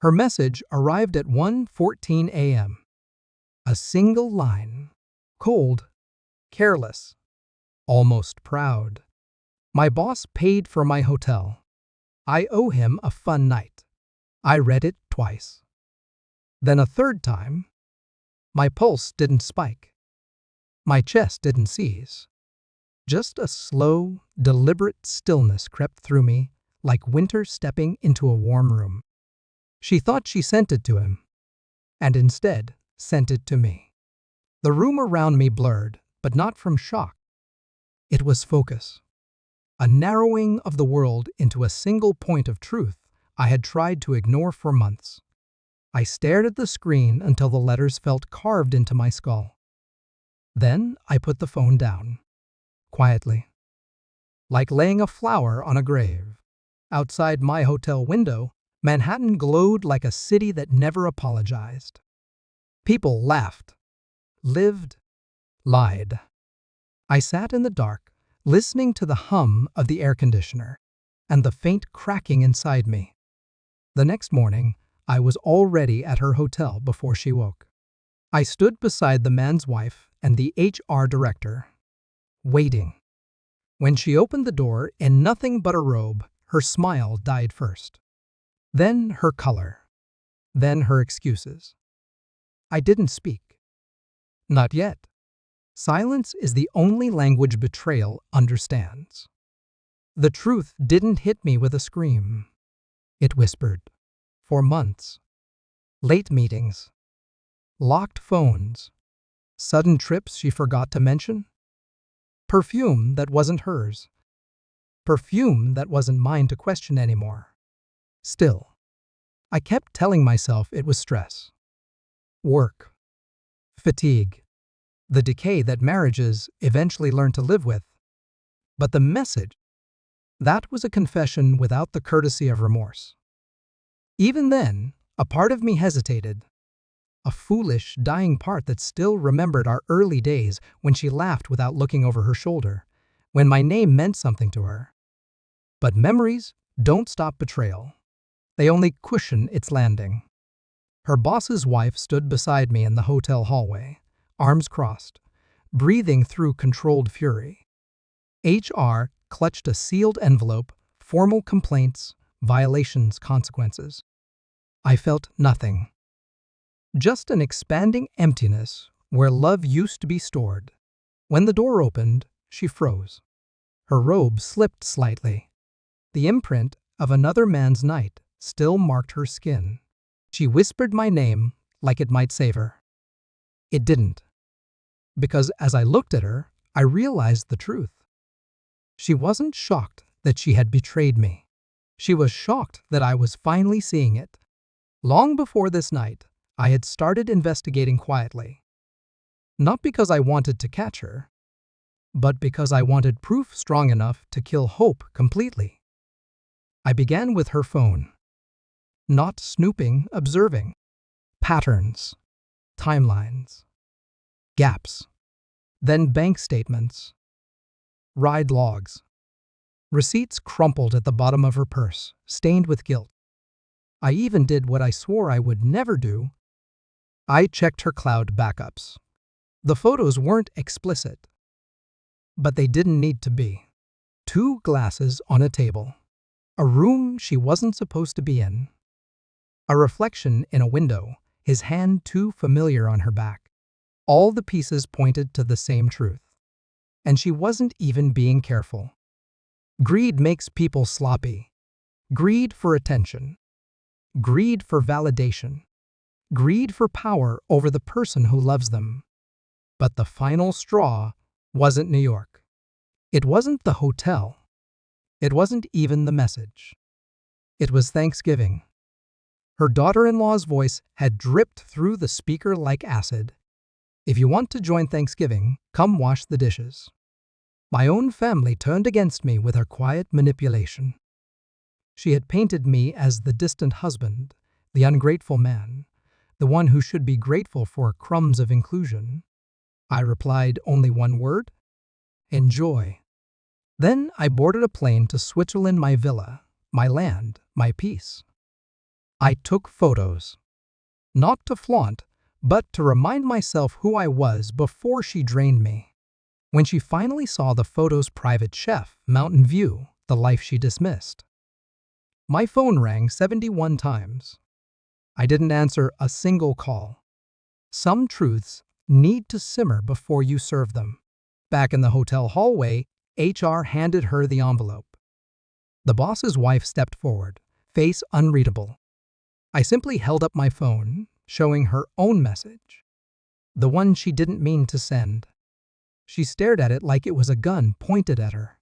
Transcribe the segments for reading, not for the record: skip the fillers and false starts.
Her message arrived at 1:14 a.m. A single line. Cold, careless, almost proud. My boss paid for my hotel. I owe him a fun night. I read it twice. Then a third time. My pulse didn't spike. My chest didn't seize. Just a slow, deliberate stillness crept through me, like winter stepping into a warm room. She thought she sent it to him, and instead sent it to me. The room around me blurred, but not from shock. It was focus. A narrowing of the world into a single point of truth I had tried to ignore for months. I stared at the screen until the letters felt carved into my skull. Then I put the phone down, quietly, like laying a flower on a grave. Outside my hotel window, Manhattan glowed like a city that never apologized. People laughed, lived, lied. I sat in the dark, listening to the hum of the air conditioner and the faint cracking inside me. The next morning, I was already at her hotel before she woke. I stood beside the man's wife and the HR director, waiting. When she opened the door in nothing but a robe, her smile died first. Then her color. Then her excuses. I didn't speak. Not yet. Silence is the only language betrayal understands. The truth didn't hit me with a scream. It whispered. For months. Late meetings. Locked phones. Sudden trips she forgot to mention. Perfume that wasn't hers. Perfume that wasn't mine to question anymore. Still, I kept telling myself it was stress. Work. Fatigue. The decay that marriages eventually learn to live with. But the message, that was a confession without the courtesy of remorse. Even then, a part of me hesitated. A foolish, dying part that still remembered our early days when she laughed without looking over her shoulder, when my name meant something to her. But memories don't stop betrayal. They only cushion its landing. Her boss's wife stood beside me in the hotel hallway, arms crossed, breathing through controlled fury. HR clutched a sealed envelope, formal complaints, violations, consequences. I felt nothing. Just an expanding emptiness where love used to be stored. When the door opened, she froze. Her robe slipped slightly. The imprint of another man's night still marked her skin. She whispered my name like it might save her. It didn't. Because as I looked at her, I realized the truth. She wasn't shocked that she had betrayed me. She was shocked that I was finally seeing it. Long before this night, I had started investigating quietly. Not because I wanted to catch her, but because I wanted proof strong enough to kill hope completely. I began with her phone. Not snooping, observing. Patterns, timelines, gaps, then bank statements, ride logs, receipts crumpled at the bottom of her purse, stained with guilt. I even did what I swore I would never do. I checked her cloud backups. The photos weren't explicit, but they didn't need to be. 2 glasses on a table. A room she wasn't supposed to be in. A reflection in a window, his hand too familiar on her back. All the pieces pointed to the same truth. And she wasn't even being careful. Greed makes people sloppy. Greed for attention. Greed for validation. Greed for power over the person who loves them. But the final straw wasn't New York. It wasn't the hotel. It wasn't even the message. It was Thanksgiving. Her daughter-in-law's voice had dripped through the speaker like acid. If you want to join Thanksgiving, come wash the dishes. My own family turned against me with her quiet manipulation. She had painted me as the distant husband, the ungrateful man, the one who should be grateful for crumbs of inclusion. I replied only one word: enjoy. Then I boarded a plane to Switzerland, my villa, my land, my peace. I took photos, not to flaunt, but to remind myself who I was before she drained me. When she finally saw the photo's private chef, Mountain View, the life she dismissed. My phone rang 71 times. I didn't answer a single call. Some truths need to simmer before you serve them. Back in the hotel hallway, HR handed her the envelope. The boss's wife stepped forward, face unreadable. I simply held up my phone, showing her own message, the one she didn't mean to send. She stared at it like it was a gun pointed at her.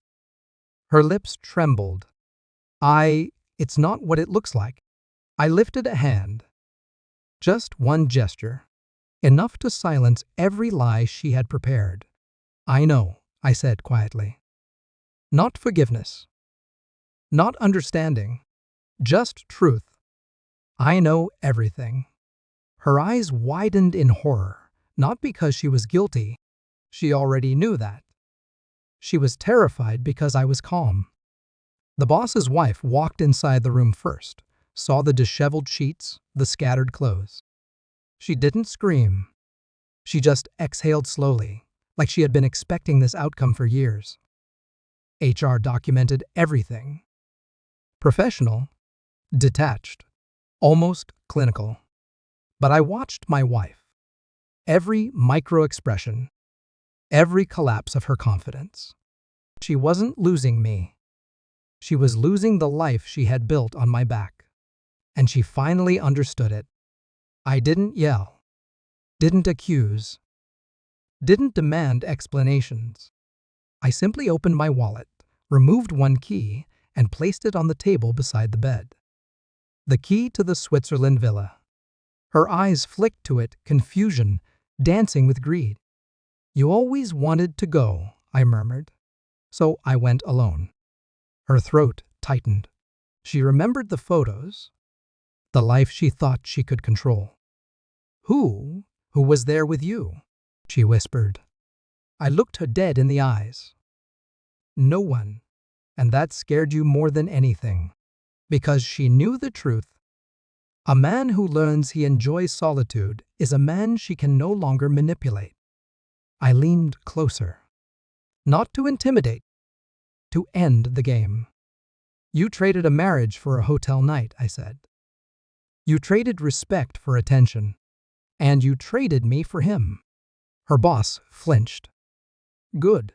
Her lips trembled. It's not what it looks like. I lifted a hand. Just one gesture, enough to silence every lie she had prepared. I know, I said quietly. Not forgiveness. Not understanding. Just truth. I know everything. Her eyes widened in horror, not because she was guilty. She already knew that. She was terrified because I was calm. The boss's wife walked inside the room first, saw the disheveled sheets, the scattered clothes. She didn't scream. She just exhaled slowly, like she had been expecting this outcome for years. HR documented everything. Professional, detached, almost clinical. But I watched my wife. Every micro-expression, every collapse of her confidence. She wasn't losing me. She was losing the life she had built on my back. And she finally understood it. I didn't yell, didn't accuse, didn't demand explanations. I simply opened my wallet, removed one key, and placed it on the table beside the bed. The key to the Switzerland villa. Her eyes flicked to it, confusion, dancing with greed. You always wanted to go, I murmured. So I went alone. Her throat tightened. She remembered the photos, the life she thought she could control. Who was there with you? She whispered. I looked her dead in the eyes. No one. And that scared you more than anything. Because she knew the truth. A man who learns he enjoys solitude is a man she can no longer manipulate. I leaned closer. Not to intimidate, to end the game. You traded a marriage for a hotel night, I said. You traded respect for attention. And you traded me for him. Her boss flinched. Good.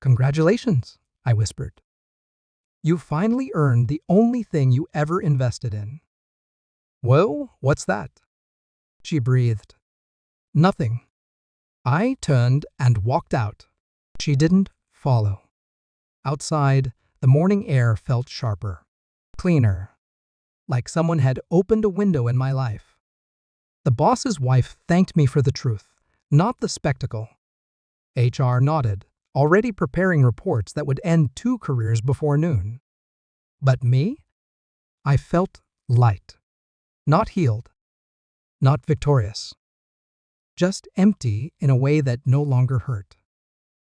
Congratulations, I whispered. You finally earned the only thing you ever invested in. Well, what's that? She breathed. Nothing. I turned and walked out. She didn't follow. Outside, the morning air felt sharper, cleaner, like someone had opened a window in my life. The boss's wife thanked me for the truth, not the spectacle. HR nodded, already preparing reports that would end 2 careers before noon. But me? I felt light. Not healed. Not victorious. Just empty in a way that no longer hurt.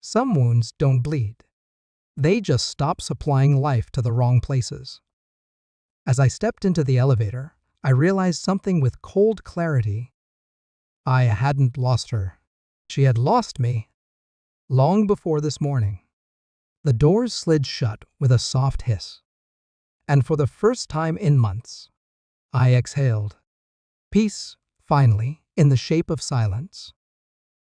Some wounds don't bleed. They just stop supplying life to the wrong places. As I stepped into the elevator, I realized something with cold clarity. I hadn't lost her. She had lost me. Long before this morning. The doors slid shut with a soft hiss. And for the first time in months, I exhaled. Peace, finally, in the shape of silence.